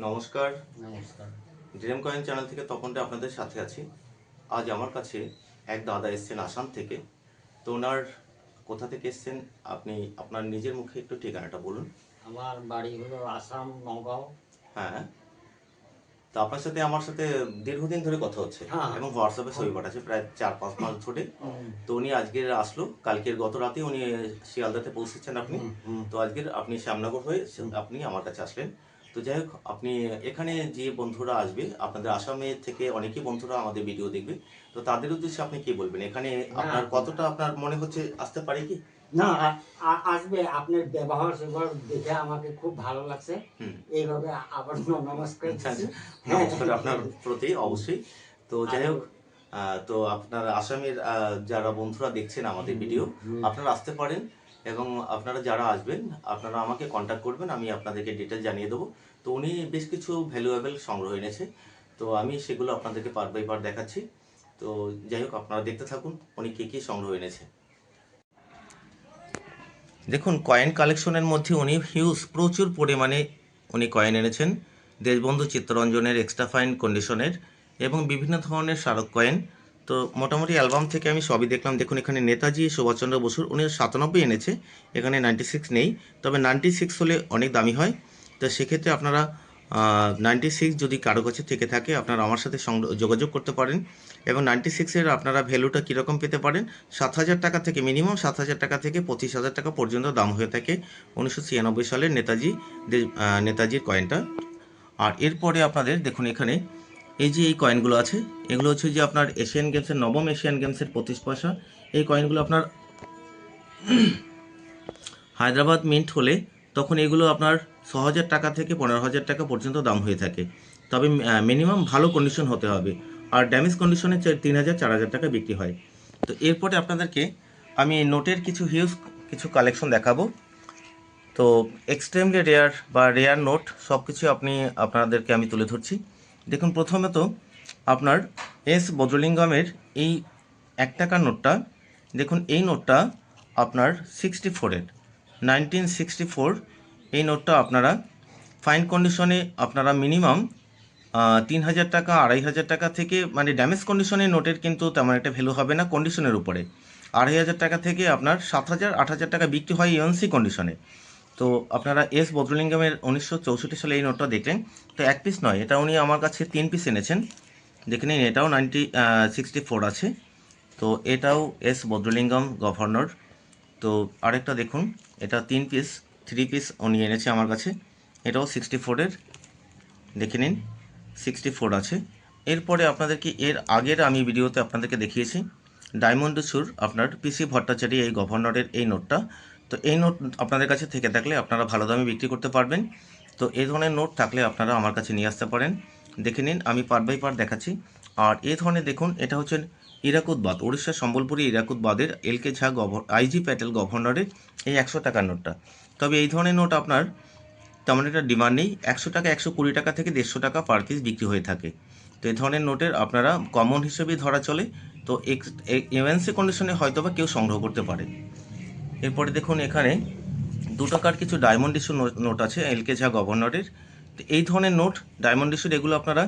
নমস্কার। নমস্কার। Dream coin channel থেকে তপনটা আপনাদের সাথে আছি। আজ আমার কাছে এক দাদা এসেছেন আসাম থেকে। তো ওনার কোথা থেকে এসেছেন আপনি আপনার নিজের মুখে একটু ঠিকানাটা বলুন। আমার বাড়ি হলো আসাম, নগাঁও। হ্যাঁ, তো আপনার সাথে আমার সাথে দীর্ঘদিন ধরে কথা হচ্ছে হ্যাঁ। এবং হোয়াটসঅ্যাপে ছবি পাঠাচ্ছে প্রায় 4-5 মাস ধরে। তো উনি আজকের আসলো, কালকের গত রাতে উনি শিয়ালদাতে পৌঁছেছেন আপনি। তো আজকের আপনি শ্যামনগর হয়ে আপনি আমার কাছে আসলেন। তো যাই হোক, আপনি এখানে যে বন্ধুরা আসবে, আপনাদের আসামে থেকে অনেকেই বন্ধুরা আমাদের ভিডিও দেখবে, তো তাদের উদ্দেশ্যে আপনি কি বলবেন? এখানে আপনার কতটা আপনার মনে হচ্ছে আসতে পারে কি? না, আসবে। আপনার ব্যবহার স্বভাব দেখে আমাকে খুব ভালো লাগছে। এইভাবে আবার নমস্কার দিচ্ছি। নমস্কার আপনার প্রতি অবশ্যই। তো যাই হোক, তো আপনার আসামের যারা বন্ধুরা দেখছেন আমাদের ভিডিও, আপনারা আসতে পারেন এবং আপনারা যারা আসবেন আপনারা আমাকে কন্ট্যাক্ট করবেন, আমি আপনাদেরকে ডিটেল জানিয়ে দেবো। তো উনি বেশ কিছু ভ্যালুয়েবল সংগ্রহ এনেছে, তো আমি সেগুলো আপনাদেরকে পার্ট বাই পার্ট দেখাচ্ছি। তো যাই হোক, আপনারা দেখতে থাকুন উনি কী কী সংগ্রহ এনেছে। দেখুন, কয়েন কালেকশনের মধ্যে উনি প্রচুর পরিমাণে উনি কয়েন এনেছেন। দেশবন্ধু চিত্তরঞ্জনের এক্সট্রা ফাইন কন্ডিশনের এবং বিভিন্ন ধরনের স্মারক কয়েন। তো মোটামুটি অ্যালবাম থেকে আমি সবই দেখলাম। দেখুন, এখানে নেতাজি সুভাষচন্দ্র বসুর 1997 এনেছে, এখানে 96 নেই, তবে 96 হলে অনেক দামি হয়। তো সেক্ষেত্রে আপনারা 96 যদি কারো কাছে থেকে থাকে আপনারা আমার সাথে যোগাযোগ করতে পারেন। এবং 96-এর আপনারা ভ্যালুটা কীরকম পেতে পারেন, 7,000 টাকা থেকে, মিনিমাম 7,000 টাকা থেকে 25,000 টাকা পর্যন্ত দাম হয়ে থাকে 1996 সালের নেতাজির কয়েনটা। আর এরপরে আপনাদের দেখুন, এখানে এই যে এই কয়েনগুলো আছে, এগুলো হচ্ছে যে আপনার এশিয়ান গেমসের, নবম এশিয়ান গেমসের 25 পয়সা। এই কয়েনগুলো আপনার হায়দ্রাবাদ মিন্ট হলে তখন এগুলো আপনার 6,000 টাকা থেকে 15,000 টাকা পর্যন্ত দাম হয়ে থাকে, তবে মিনিমাম ভালো কন্ডিশন হতে হবে। আর ড্যামেজ কন্ডিশনে 3,000-4,000 টাকা বিক্রি হয়। তো এরপরে আপনাদেরকে আমি নোটের কিছু কালেকশন দেখাবো। তো এক্সট্রিমলি রেয়ার বা রেয়ার নোট সব কিছু আপনাদেরকে আমি তুলে ধরছি। দেখুন, প্রথমে তো আপনার এস বজলিঙ্গামের এই 1 টাকার নোটটা। দেখুন, এই নোটটা আপনার 1964 এই নোটটা আপনারা ফাইন কন্ডিশনে আপনারা মিনিমাম 3,000 টাকা, 2,500 টাকা থেকে, মানে ড্যামেজ কন্ডিশনের নোটের কিন্তু তেমন একটা ভ্যালু হবে না কন্ডিশনের উপরে। 2,500 টাকা থেকে আপনার 7,000, 8,000 টাকা বিক্রি হয় ইউএনসি কন্ডিশনে। তো আপনারা এস বজলিঙ্গামের 1964 সালে এই নোটটা দেখলেন। তো এক পিস নয়, এটা উনি আমার কাছে 3 পিস এনেছেন। দেখে নিন, এটাও 1964 আছে। তো এটাও এস বজলিঙ্গাম গভর্নর। তো আরেকটা দেখুন, এটা 3 পিস উনি এনেছে আমার কাছে, এটাও 64-এর। দেখে নিন, 64 আছে। এরপরে আপনাদেরকে এর আগের আমি ভিডিওতে আপনাদেরকে দেখিয়েছি ডায়মন্ড সুর আপনার পিসি ভট্টাচার্য এই গভর্নরের এই নোটটা। তো এই নোট আপনাদের কাছে থেকে থাকলে আপনারা ভালো দামে বিক্রি করতে পারবেন। তো এই ধরনের নোট থাকলে আপনারা আমার কাছে নিয়ে আসতে পারেন। দেখে নিন, আমি পার্ট বাই পার্ট দেখাচ্ছি। আর এই ধরনের দেখুন, এটা হচ্ছে ইরাকুতবাদ, উড়িষ্যার সম্বলপুরি ইরাকুতবাদের এলকে ঝা আইজি প্যাটেল গভর্নরের এই 100 টাকার নোটটা। তবে এই ধরনের নোট আপনার তেমন একটা ডিমান্ড নেই, 100 টাকা, 120 টাকা থেকে 150 টাকা পার পিস বিক্রি হয়ে থাকে। তো এই ধরনের নোটের আপনারা কমন হিসেবেই ধরা চলে। তো এমএনসি কন্ডিশনে হয়তো বা কেউ সংগ্রহ করতে পারে। এরপরে দেখুন, এখানে 2 টাকার কিছু ডায়মন্ড ইস্যু নোট আছে এলকে ঝা গভর্নরের। তো এই ধরনের নোট ডায়মন্ড ইস্যুর এগুলো আপনারা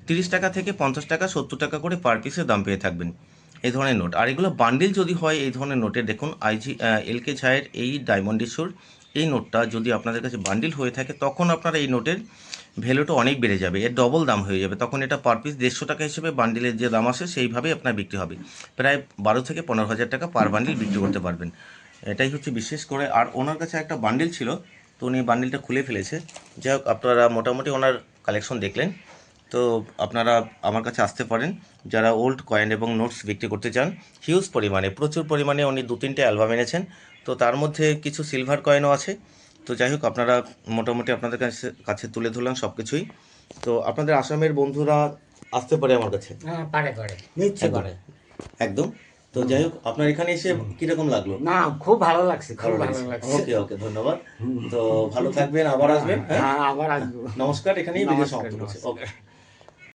30 টাকা থেকে 50 টাকা, 70 টাকা করে পার পিসের দাম পেয়ে থাকবেন এই ধরনের নোট। আর এগুলো বান্ডিল যদি হয় এই ধরনের নোটের, দেখুন এলকে ঝায়ের এই ডায়মন্ড ইস্যুর এই নোটটা যদি আপনাদের কাছে বান্ডিল হয়ে থাকে, তখন আপনারা এই নোটের ভ্যালুটা অনেক বেড়ে যাবে, এর ডবল দাম হয়ে যাবে। তখন এটা পার পিস 150 টাকা হিসেবে বান্ডিলের যে দাম আসে সেইভাবেই আপনার বিক্রি হবে। প্রায় 12 থেকে 15,000 টাকা পার বান্ডিল বিক্রি করতে পারবেন। এটাই হচ্ছে বিশেষ করে। আর ওনার কাছে একটা বান্ডিল ছিল, তো উনি বান্ডিলটা খুলে ফেলেছে। যাই হোক, আপনারা মোটামুটি ওনার কালেকশন দেখলেন। তো আপনারা আমার কাছে আসতে পারেন যারা ওল্ড কয়েন এবং নোটস বিক্রি করতে চান। হিউজ পরিমাণে, প্রচুর পরিমাণে উনি 2-3টে অ্যালবাম এনেছেন। তো তার মধ্যে কিছু সিলভার কয়েনও আছে। তো যাই হোক, আপনারা মোটামুটি আপনাদের কাছে তুলে ধরলাম সব কিছুই। তো আপনাদের আসামের বন্ধুরা আসতে পারে আমার কাছে? হ্যাঁ, পারে নিশ্চয়ই পারে, একদম। তো যাই হোক, আপনার এখানে এসে কিরকম লাগলো? না, খুব ভালো লাগছে, খুব ভালো লাগছে। ওকে ওকে, ধন্যবাদ। তো ভালো থাকবেন, আবার আসবেন। হ্যাঁ, আবার আসবো। নমস্কার, এখানেই ভিডিও নমস্কার, সমাপ্ত করছি। নমস্কার। ওকে।